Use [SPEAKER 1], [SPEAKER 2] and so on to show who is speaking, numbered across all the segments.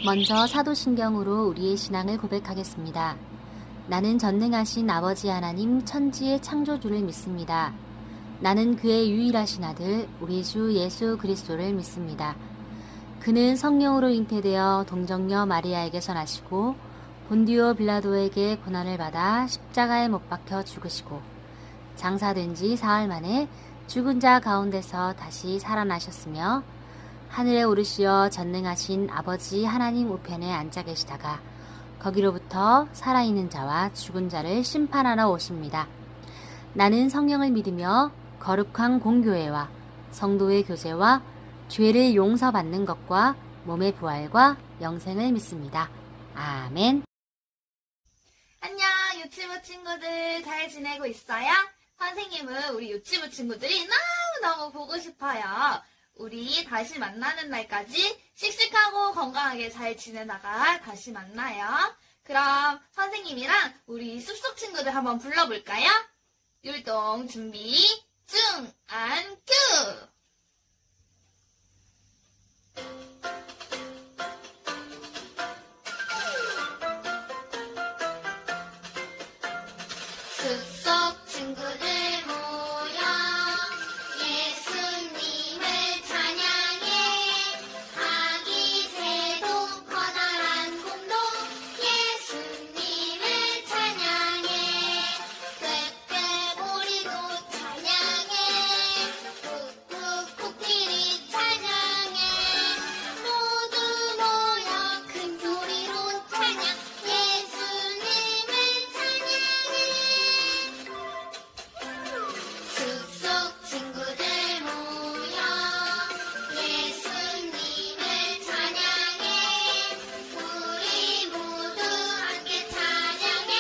[SPEAKER 1] 먼저 사도신경으로 우리의 신앙을 고백하겠습니다. 나는 전능하신 아버지 하나님 천지의 창조주를 믿습니다. 나는 그의 유일하신 아들 우리 주 예수 그리스도를 믿습니다. 그는 성령으로 잉태되어 동정녀 마리아에게서 나시고 본디오 빌라도에게 고난을 받아 십자가에 못 박혀 죽으시고 장사된 지 사흘 만에 죽은 자 가운데서 다시 살아나셨으며 하늘에 오르시어 전능하신 아버지 하나님 우편에 앉아 계시다가 거기로부터 살아있는 자와 죽은 자를 심판하러 오십니다. 나는 성령을 믿으며 거룩한 공교회와 성도의 교제와 죄를 용서받는 것과 몸의 부활과 영생을 믿습니다. 아멘.
[SPEAKER 2] 안녕, 유치부 친구들 잘 지내고 있어요? 선생님은 우리 유치부 친구들이 너무너무 보고 싶어요. 우리 다시 만나는 날까지 씩씩하고 건강하게 잘 지내다가 다시 만나요. 그럼 선생님이랑 우리 숲속 친구들 한번 불러볼까요? 율동 준비, 중안 큐! 숲속 친구들 모여 예수님을 찬양해. 아기 새도 커다란 곰도 예수님을 찬양해. 꾀꾀꼬리도 찬양해. 꾹꾹 코끼리 찬양해. 모두 모여 큰 소리로 찬양. 예수님을 찬양해. 숲속 친구들 모여 예수님을 찬양해. 우리 모두 함께 찬양해.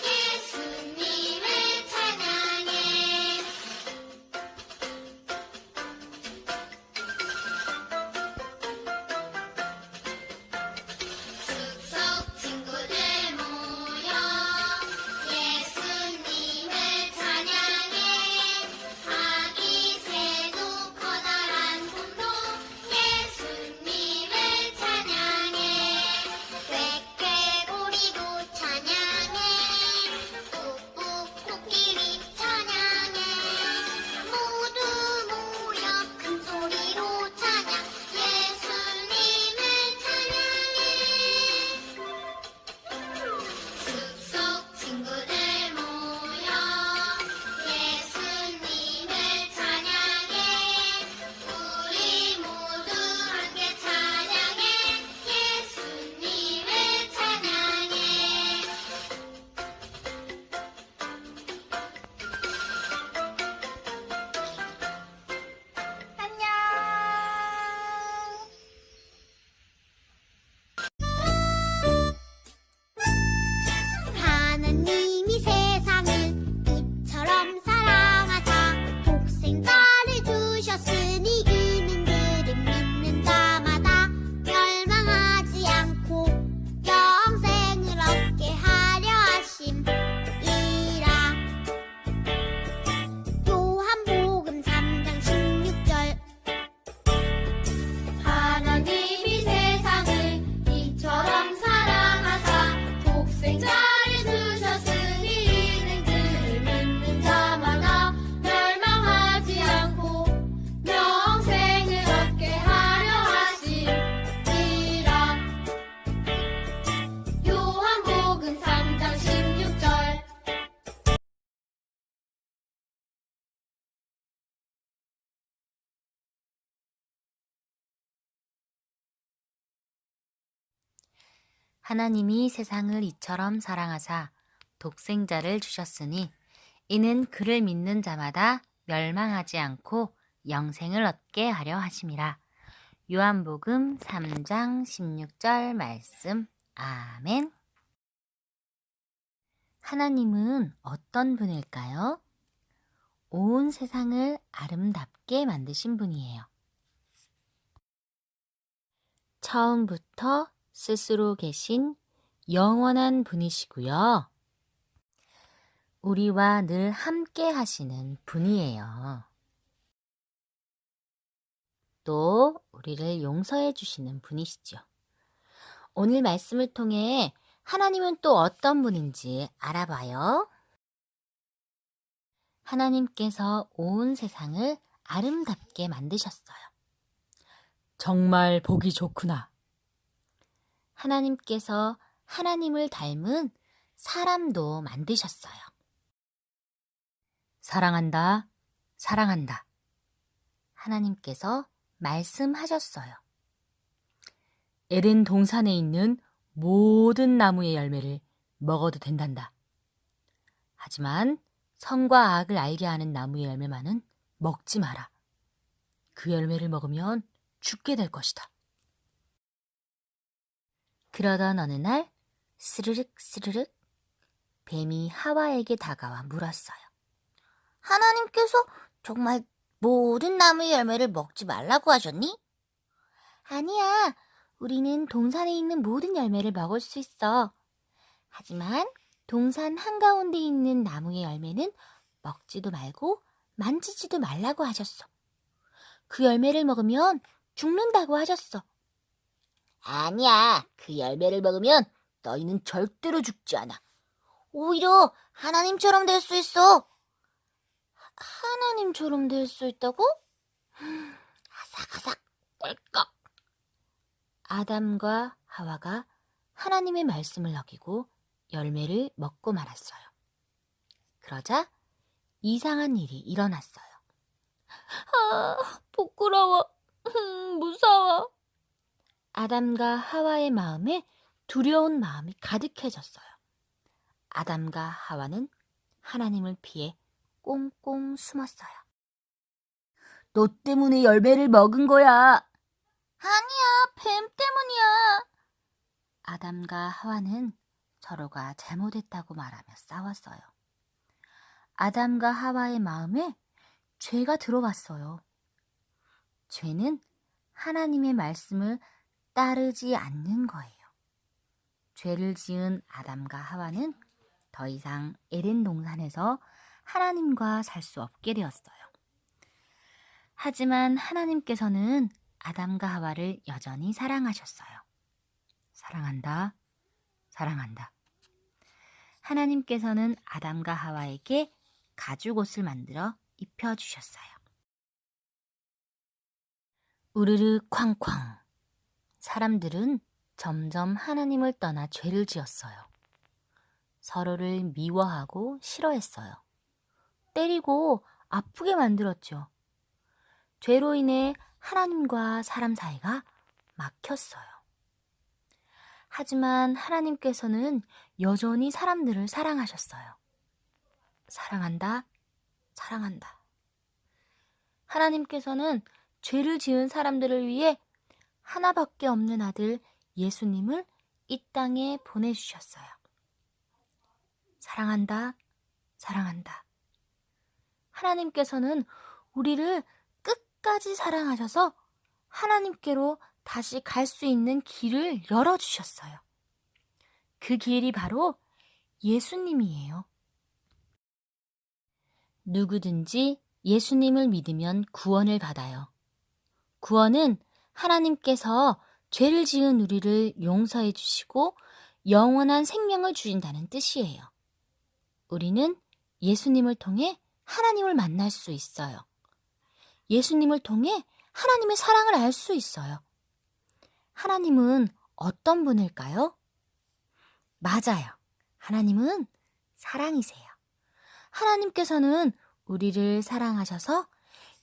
[SPEAKER 2] 예수님을 찬양해. 숲속 친구들 모여 예수님을 찬양해. 아기 새도 커다란 곰도 예수님을 찬양해. 꾀꾀꼬리도 찬양해. 꾹꾹 코끼리 찬양해. 모두 모여 큰 소리로 찬양. 예수님을 찬양해. 숲속 친구들 모여 예수님을 찬양해. 우리 모두 함께 찬양해. 예수님을 찬양해. 안녕. 하나님이 세상을 이처럼 사랑하사 독생자를 주셨으니 이는 그를 믿는 자마다 멸망하지 않고 영생을 얻게 하려 하심이라. 요한복음 3장 16절. 하나님이 세상을 이처럼 사랑하사 독생자를 주셨으니 이는 그를 믿는 자마다 멸망하지 않고 영생을 얻게 하려 하심이라. 요한복음 3장 16절.
[SPEAKER 1] 하나님이 세상을 이처럼 사랑하사 독생자를 주셨으니 이는 그를 믿는 자마다 멸망하지 않고 영생을 얻게 하려 하심이라. 요한복음 3장 16절 말씀. 아멘. 하나님은 어떤 분일까요? 온 세상을 아름답게 만드신 분이에요. 처음부터 스스로 계신 영원한 분이시고요. 우리와 늘 함께 하시는 분이에요. 또 우리를 용서해 주시는 분이시죠. 오늘 말씀을 통해 하나님은 또 어떤 분인지 알아봐요. 하나님께서 온 세상을 아름답게 만드셨어요.
[SPEAKER 3] 정말 보기 좋구나.
[SPEAKER 1] 하나님께서 하나님을 닮은 사람도 만드셨어요.
[SPEAKER 3] 사랑한다, 사랑한다.
[SPEAKER 1] 하나님께서 말씀하셨어요.
[SPEAKER 3] 에덴 동산에 있는 모든 나무의 열매를 먹어도 된단다. 하지만 선과 악을 알게 하는 나무의 열매만은 먹지 마라. 그 열매를 먹으면 죽게 될 것이다.
[SPEAKER 1] 그러던 어느 날 스르륵 스르륵 뱀이 하와에게 다가와 물었어요. 하나님께서 정말 모든 나무의 열매를 먹지 말라고 하셨니? 아니야. 우리는 동산에 있는 모든 열매를 먹을 수 있어. 하지만 동산 한가운데 있는 나무의 열매는 먹지도 말고 만지지도 말라고 하셨어. 그 열매를 먹으면 죽는다고 하셨어. 아니야. 그 열매를 먹으면 너희는 절대로 죽지 않아. 오히려 하나님처럼 될 수 있어. 하나님처럼 될 수 있다고? 아삭아삭 꿀꺽. 아담과 하와가 하나님의 말씀을 어기고 열매를 먹고 말았어요. 그러자 이상한 일이 일어났어요. 부끄러워. 무서워. 아담과 하와의 마음에 두려운 마음이 가득해졌어요. 아담과 하와는 하나님을 피해 꽁꽁 숨었어요.
[SPEAKER 3] 너 때문에 열매를 먹은 거야.
[SPEAKER 1] 아니야, 뱀 때문이야. 아담과 하와는 서로가 잘못했다고 말하며 싸웠어요. 아담과 하와의 마음에 죄가 들어갔어요. 죄는 하나님의 말씀을 따르지 않는 거예요. 죄를 지은 아담과 하와는 더 이상 에덴 동산에서 하나님과 살 수 없게 되었어요. 하지만 하나님께서는 아담과 하와를 여전히 사랑하셨어요.
[SPEAKER 3] 사랑한다, 사랑한다.
[SPEAKER 1] 하나님께서는 아담과 하와에게 가죽옷을 만들어 입혀주셨어요. 우르르 쾅쾅. 사람들은 점점 하나님을 떠나 죄를 지었어요. 서로를 미워하고 싫어했어요. 때리고 아프게 만들었죠. 죄로 인해 하나님과 사람 사이가 막혔어요. 하지만 하나님께서는 여전히 사람들을 사랑하셨어요. 사랑한다, 사랑한다. 하나님께서는 죄를 지은 사람들을 위해 하나밖에 없는 아들 예수님을 이 땅에 보내주셨어요. 사랑한다, 사랑한다. 하나님께서는 우리를 끝까지 사랑하셔서 하나님께로 다시 갈 수 있는 길을 열어주셨어요. 그 길이 바로 예수님이에요. 누구든지 예수님을 믿으면 구원을 받아요. 구원은 하나님께서 죄를 지은 우리를 용서해 주시고 영원한 생명을 주신다는 뜻이에요. 우리는 예수님을 통해 하나님을 만날 수 있어요. 예수님을 통해 하나님의 사랑을 알 수 있어요. 하나님은 어떤 분일까요? 맞아요. 하나님은 사랑이세요. 하나님께서는 우리를 사랑하셔서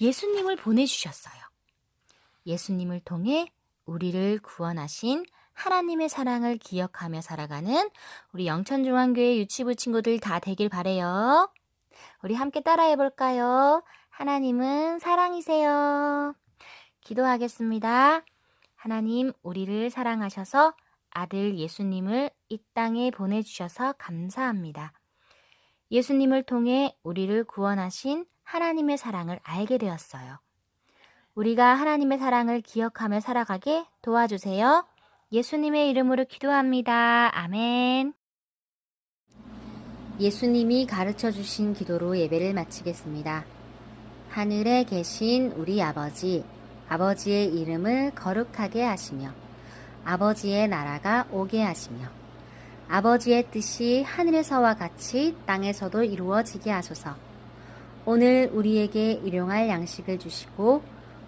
[SPEAKER 1] 예수님을 보내주셨어요. 예수님을 통해 우리를 구원하신 하나님의 사랑을 기억하며 살아가는 우리 영천중앙교회 유치부 친구들 다 되길 바래요. 우리 함께 따라해 볼까요? 하나님은 사랑이세요. 기도하겠습니다. 하나님, 우리를 사랑하셔서 아들 예수님을 이 땅에 보내주셔서 감사합니다. 예수님을 통해 우리를 구원하신 하나님의 사랑을 알게 되었어요. 우리가 하나님의 사랑을 기억하며 살아가게 도와주세요. 예수님의 이름으로 기도합니다. 아멘. 예수님이 가르쳐 주신 기도로 예배를 마치겠습니다. 하늘에 계신 우리 아버지, 아버지의 이름을 거룩하게 하시며 아버지의 나라가 오게 하시며 아버지의 뜻이 하늘에서와 같이 땅에서도 이루어지게 하소서. 오늘 우리에게 일용할 양식을 주시고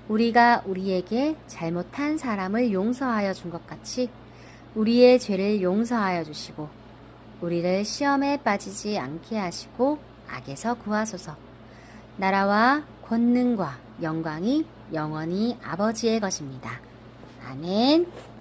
[SPEAKER 1] 우리가 우리에게 잘못한 사람을 용서하여 준 것 같이 우리의 죄를 용서하여 주시고 우리를 시험에 빠지지 않게 하시고 악에서 구하소서. 나라와 권능과 영광이 영원히 아버지의 것입니다. 아멘.